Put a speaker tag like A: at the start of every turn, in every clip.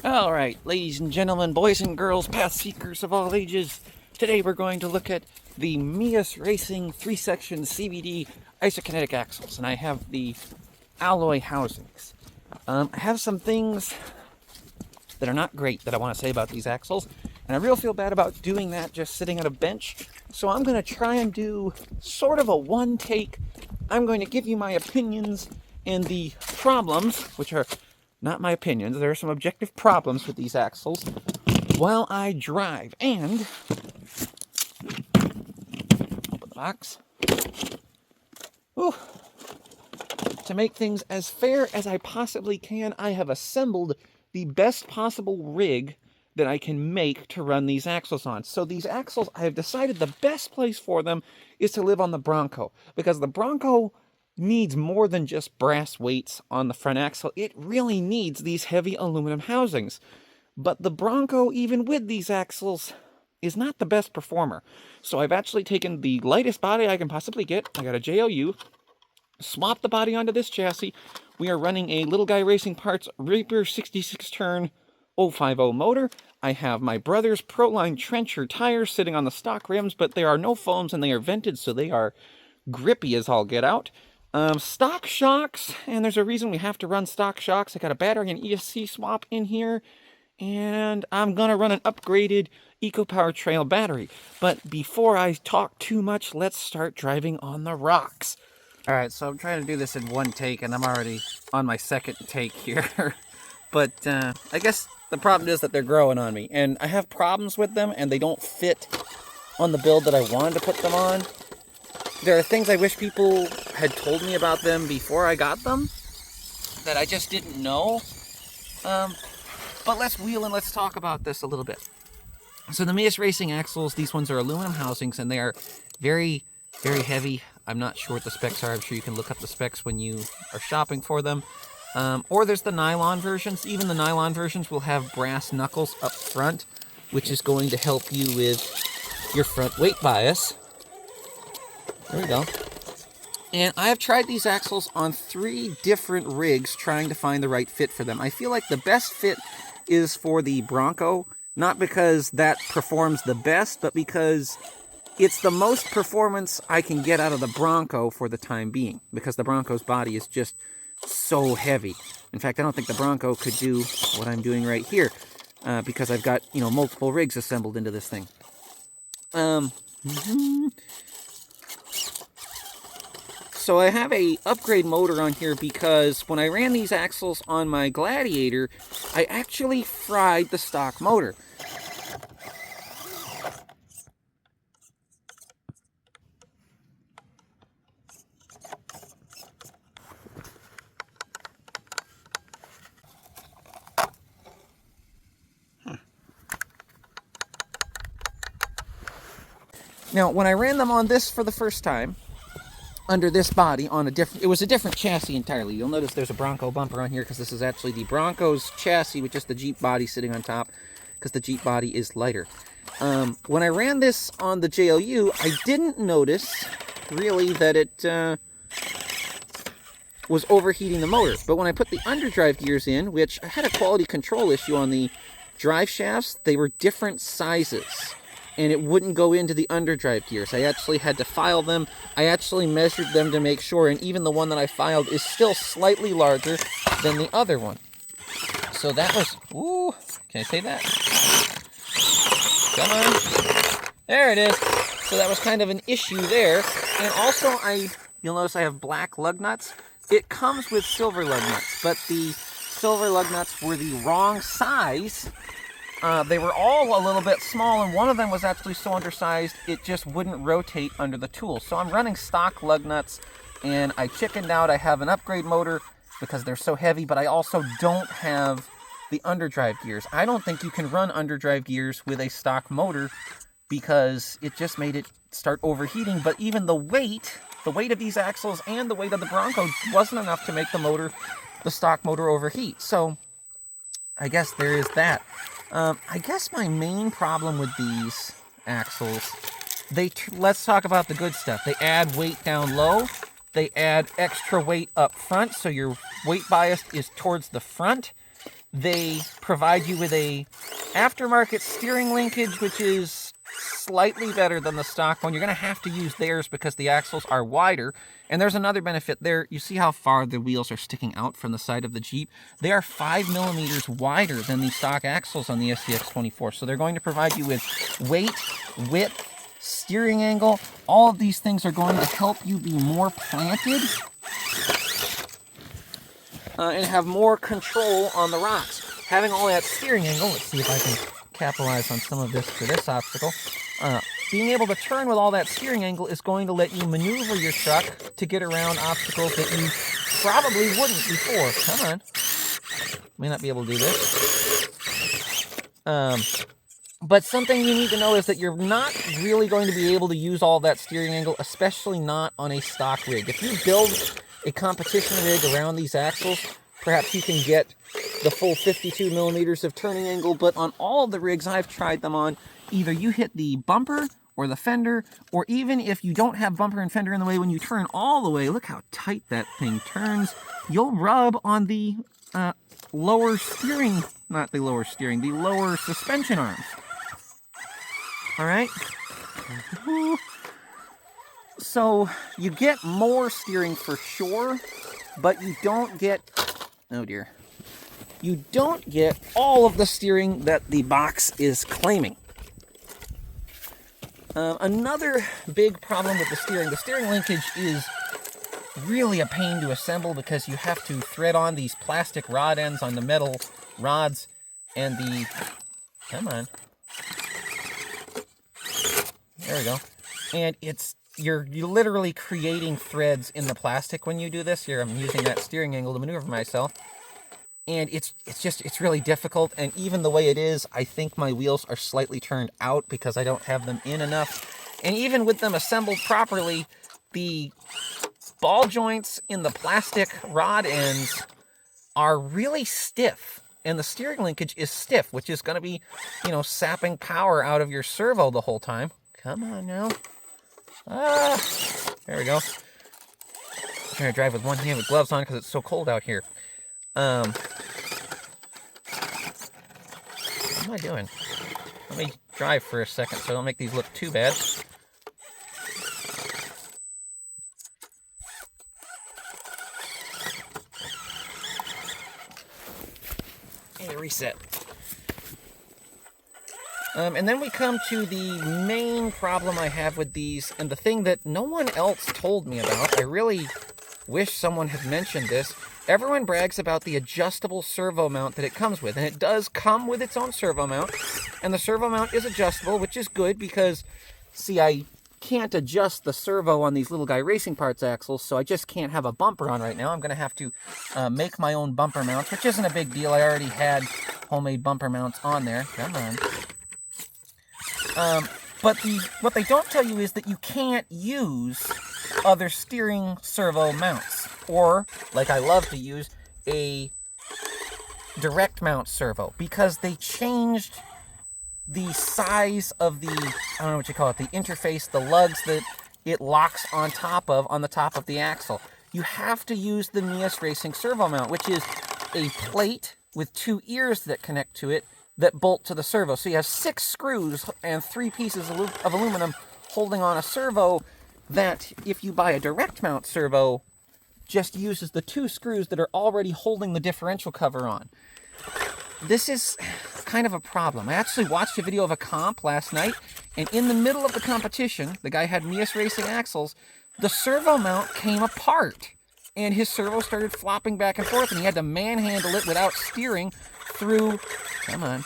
A: Alright, ladies and gentlemen, boys and girls, path seekers of all ages, today we're going to look at the Meus Racing 3-section CVD isokinetic axles, and I have the alloy housings. I have some things that are not great that I want to say about these axles, and I really feel bad about doing that just sitting on a bench, so I'm going to try and do sort of a one take. I'm going to give you my opinions and the problems, which are not my opinions. There are some objective problems with these axles while I drive. And open the box. Ooh. To make things as fair as I possibly can, I have assembled the best possible rig that I can make to run these axles on. So these axles, I have decided the best place for them is to live on the Bronco, because the Bronco needs more than just brass weights on the front axle. It really needs these heavy aluminum housings. But the Bronco, even with these axles, is not the best performer. So I've actually taken the lightest body I can possibly get. I got a JOU, swapped the body onto this chassis. We are running a Little Guy Racing Parts Reaper 66-turn 050 motor. I have my brother's Proline Trencher tires sitting on the stock rims, but there are no foams and they are vented, so they are grippy as all get out. Stock shocks, and there's a reason we have to run stock shocks. I got a battery and ESC swap in here, and I'm gonna run an upgraded EcoPower Trail battery. But before I talk too much, let's start driving on the rocks. Alright, so I'm trying to do this in one take, and I'm already on my second take here. But I guess the problem is that they're growing on me, and I have problems with them, and they don't fit on the build that I wanted to put them on. There are things I wish people had told me about them before I got them that I just didn't know. But let's wheel and let's talk about this a little bit. So the Meus Racing axles, these ones are aluminum housings, and they are very, very heavy. I'm not sure what the specs are. I'm sure you can look up the specs when you are shopping for them. Or there's the nylon versions. Even the nylon versions will have brass knuckles up front, which is going to help you with your front weight bias. There we go. And I have tried these axles on 3 different rigs trying to find the right fit for them. I feel like the best fit is for the Bronco, not because that performs the best, but because it's the most performance I can get out of the Bronco for the time being, because the Bronco's body is just so heavy. In fact, I don't think the Bronco could do what I'm doing right here, because I've got, multiple rigs assembled into this thing. So I have a upgrade motor on here because when I ran these axles on my Gladiator, I actually fried the stock motor. Now, when I ran them on this for the first time, under this body on it was a different chassis entirely. You'll notice there's a Bronco bumper on here because this is actually the Bronco's chassis with just the Jeep body sitting on top, because the Jeep body is lighter. When I ran this on the JOU, I didn't notice really that it was overheating the motor. But when I put the underdrive gears in, which I had a quality control issue on the drive shafts, they were different sizes, and it wouldn't go into the underdrive gears. I actually had to file them. I actually measured them to make sure, and even the one that I filed is still slightly larger than the other one. So that was, ooh, can I say that? Come on. There it is. So that was kind of an issue there. And also, you'll notice I have black lug nuts. It comes with silver lug nuts, but the silver lug nuts were the wrong size. They were all a little bit small, and one of them was actually so undersized it just wouldn't rotate under the tool. So I'm running stock lug nuts, and I chickened out. I have an upgrade motor because they're so heavy, but I also don't have the underdrive gears. I don't think you can run underdrive gears with a stock motor because it just made it start overheating. But even the weight of these axles and the weight of the Bronco wasn't enough to make the stock motor overheat. So I guess there is that. I guess my main problem with these axles, let's talk about the good stuff. They add weight down low. They add extra weight up front, so your weight bias is towards the front. They provide you with a aftermarket steering linkage, which is slightly better than the stock one. You're going to have to use theirs because the axles are wider. And there's another benefit there. You see how far the wheels are sticking out from the side of the Jeep? They are 5 millimeters wider than the stock axles on the SCX24. So they're going to provide you with weight, width, steering angle. All of these things are going to help you be more planted and have more control on the rocks. Having all that steering angle, let's see if I can capitalize on some of this for this obstacle. Being able to turn with all that steering angle is going to let you maneuver your truck to get around obstacles that you probably wouldn't before. Come on. May not be able to do this. But something you need to know is that you're not really going to be able to use all that steering angle, especially not on a stock rig. If you build a competition rig around these axles, perhaps you can get the full 52 millimeters of turning angle, but on all of the rigs I've tried them on, either you hit the bumper or the fender, or even if you don't have bumper and fender in the way, when you turn all the way, look how tight that thing turns, you'll rub on the lower steering, not the lower steering, the lower suspension arms. All right? So you get more steering for sure, but you don't get, oh dear, you don't get all of the steering that the box is claiming. Another big problem with the steering linkage is really a pain to assemble because you have to thread on these plastic rod ends on the metal rods and the, come on, there we go, and you're literally creating threads in the plastic when you do this. Here I'm using that steering angle to maneuver myself. And it's really difficult, and even the way it is, I think my wheels are slightly turned out because I don't have them in enough. And even with them assembled properly, the ball joints in the plastic rod ends are really stiff, and the steering linkage is stiff, which is going to be, sapping power out of your servo the whole time. Come on now. There we go. I'm trying to drive with one hand with gloves on because it's so cold out here. What am I doing? Let me drive for a second so I don't make these look too bad. And reset. And then we come to the main problem I have with these, and the thing that no one else told me about. I really wish someone had mentioned this. Everyone brags about the adjustable servo mount that it comes with, and it does come with its own servo mount, and the servo mount is adjustable, which is good because, see, I can't adjust the servo on these little guy racing parts axles, so I just can't have a bumper on right now. I'm going to have to make my own bumper mounts, which isn't a big deal. I already had homemade bumper mounts on there. Come on. But what they don't tell you is that you can't use other steering servo mounts, or, like I love to use, a direct mount servo, because they changed the size of the, I don't know what you call it, the interface, the lugs that it locks on the top of the axle. You have to use the Meus Racing servo mount, which is a plate with 2 ears that connect to it that bolt to the servo. So you have 6 screws and 3 pieces of aluminum holding on a servo that, if you buy a direct mount servo, just uses the 2 screws that are already holding the differential cover on. This is kind of a problem. I actually watched a video of a comp last night, and in the middle of the competition, the guy had Meus Racing axles, the servo mount came apart, and his servo started flopping back and forth, and he had to manhandle it without steering through, come on,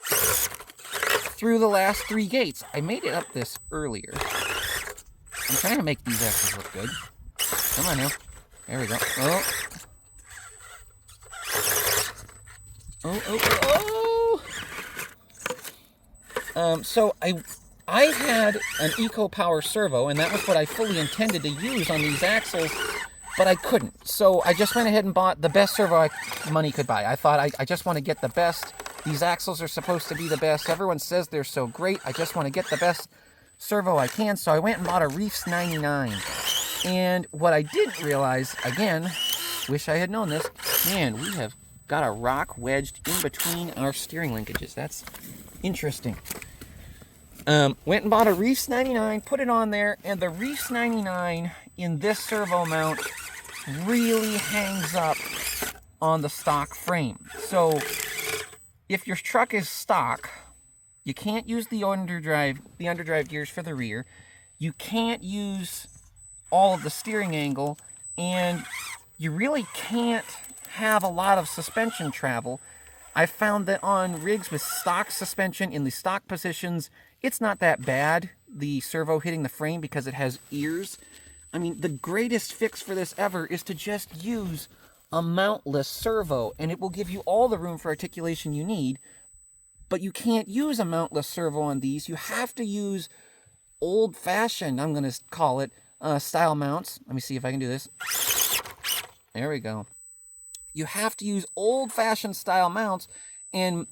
A: through the last 3 gates. I made it up this earlier. I'm trying to make these axles look good. Come on now. There we go. So I had an Eco Power servo, and that was what I fully intended to use on these axles, but I couldn't. So I just went ahead and bought the best servo money could buy. I thought I just want to get the best. These axles are supposed to be the best. Everyone says they're so great. I just want to get the best servo I can. So I went and bought a Reefs 99. And what I didn't realize, again, wish I had known this, man, we have got a rock wedged in between our steering linkages. That's interesting. Went and bought a Reefs 99, put it on there, and the Reefs 99 in this servo mount really hangs up on the stock frame. So if your truck is stock, you can't use the underdrive gears for the rear. You can't use all of the steering angle, and you really can't have a lot of suspension travel. I found that on rigs with stock suspension in the stock positions, it's not that bad, the servo hitting the frame, because it has ears. I mean, the greatest fix for this ever is to just use a mountless servo, and it will give you all the room for articulation you need. But you can't use a mountless servo on these. You have to use old-fashioned, I'm going to call it, style mounts. Let me see if I can do this. There we go. You have to use old-fashioned style mounts, and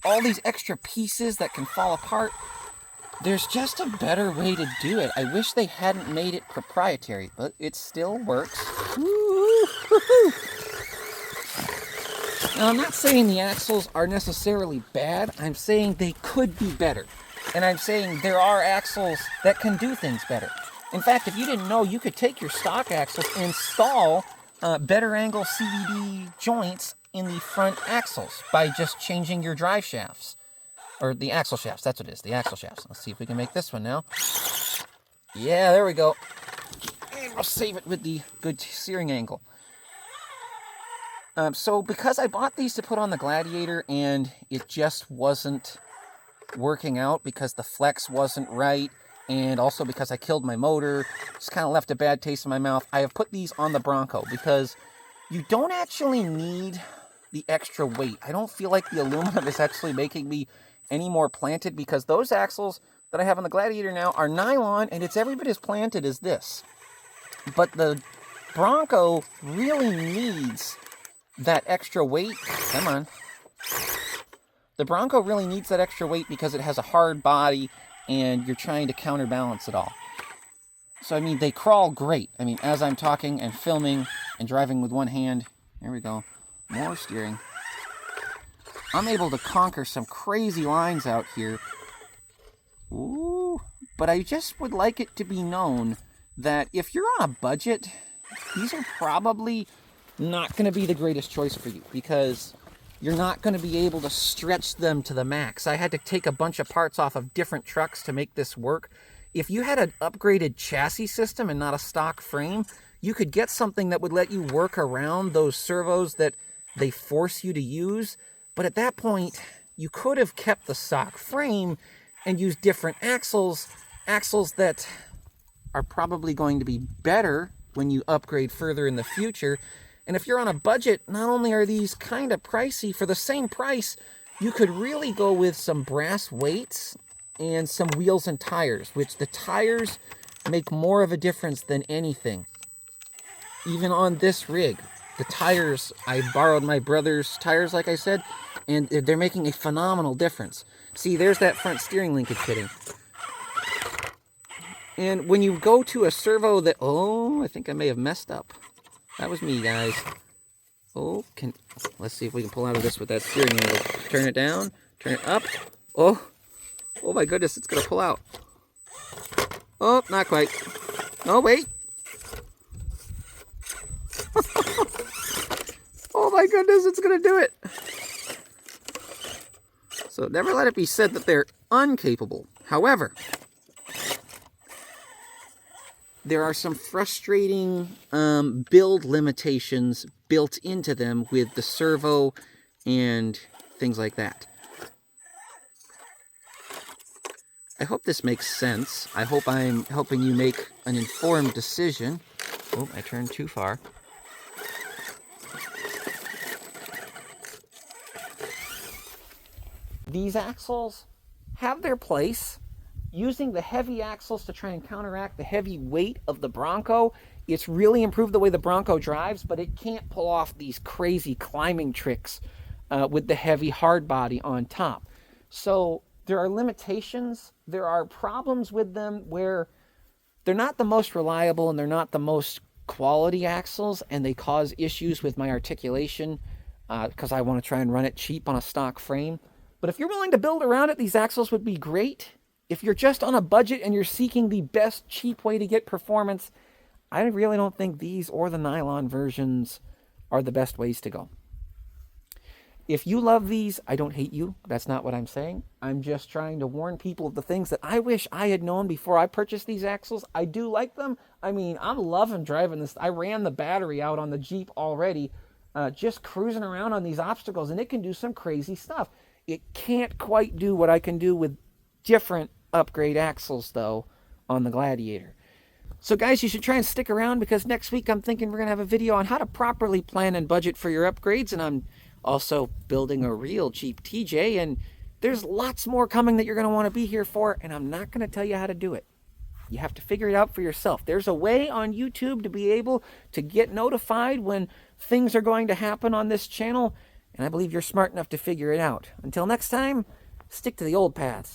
A: all these extra pieces that can fall apart, there's just a better way to do it. I wish they hadn't made it proprietary, but it still works. Woo-hoo-hoo. Now, I'm not saying the axles are necessarily bad. I'm saying they could be better. And I'm saying there are axles that can do things better. In fact, if you didn't know, you could take your stock axles and install better angle CVD joints in the front axles by just changing your drive shafts. Or the axle shafts, that's what it is, the axle shafts. Let's see if we can make this one now. Yeah, there we go. And we'll save it with the good steering angle. So because I bought these to put on the Gladiator and it just wasn't working out because the flex wasn't right, and also because I killed my motor, just kind of left a bad taste in my mouth, I have put these on the Bronco because you don't actually need the extra weight. I don't feel like the aluminum is actually making me any more planted, because those axles that I have on the Gladiator now are nylon, and it's every bit as planted as this. But the Bronco really needs that extra weight. Come on. The Bronco really needs that extra weight because it has a hard body and you're trying to counterbalance it all. So, I mean, they crawl great. I mean, as I'm talking and filming and driving with one hand, there we go, more steering. I'm able to conquer some crazy lines out here. Ooh, but I just would like it to be known that if you're on a budget, these are probably not going to be the greatest choice for you, because you're not going to be able to stretch them to the max. I had to take a bunch of parts off of different trucks to make this work. If you had an upgraded chassis system and not a stock frame, you could get something that would let you work around those servos that they force you to use. But at that point, you could have kept the stock frame and used different axles that are probably going to be better when you upgrade further in the future. And if you're on a budget, not only are these kind of pricey, for the same price, you could really go with some brass weights and some wheels and tires, which the tires make more of a difference than anything. Even on this rig, the tires, I borrowed my brother's tires, like I said, and they're making a phenomenal difference. See, there's that front steering linkage fitting. And when you go to a servo that, oh, I think I may have messed up. That was me, guys. Oh, let's see if we can pull out of this with that steering angle. Turn it down, turn it up. Oh my goodness, it's gonna pull out. Oh, not quite. Oh, wait. Oh my goodness, it's gonna do it. So never let it be said that they're incapable. However, there are some frustrating build limitations built into them with the servo and things like that. I hope this makes sense. I hope I'm helping you make an informed decision. Oh, I turned too far. These axles have their place. Using the heavy axles to try and counteract the heavy weight of the Bronco, it's really improved the way the Bronco drives, but it can't pull off these crazy climbing tricks with the heavy hard body on top. So there are limitations. There are problems with them where they're not the most reliable and they're not the most quality axles, and they cause issues with my articulation. because I want to try and run it cheap on a stock frame. But if you're willing to build around it, these axles would be great. If you're just on a budget and you're seeking the best cheap way to get performance, I really don't think these or the nylon versions are the best ways to go. If you love these, I don't hate you. That's not what I'm saying. I'm just trying to warn people of the things that I wish I had known before I purchased these axles. I do like them. I mean, I'm loving driving this. I ran the battery out on the Jeep already, just cruising around on these obstacles, and it can do some crazy stuff. It can't quite do what I can do with different upgrade axles, though, on the Gladiator. So guys, you should try and stick around, because next week I'm thinking we're going to have a video on how to properly plan and budget for your upgrades, and I'm also building a real cheap TJ, and there's lots more coming that you're going to want to be here for, and I'm not going to tell you how to do it. You have to figure it out for yourself. There's a way on YouTube to be able to get notified when things are going to happen on this channel, and I believe you're smart enough to figure it out. Until next time, stick to the old paths.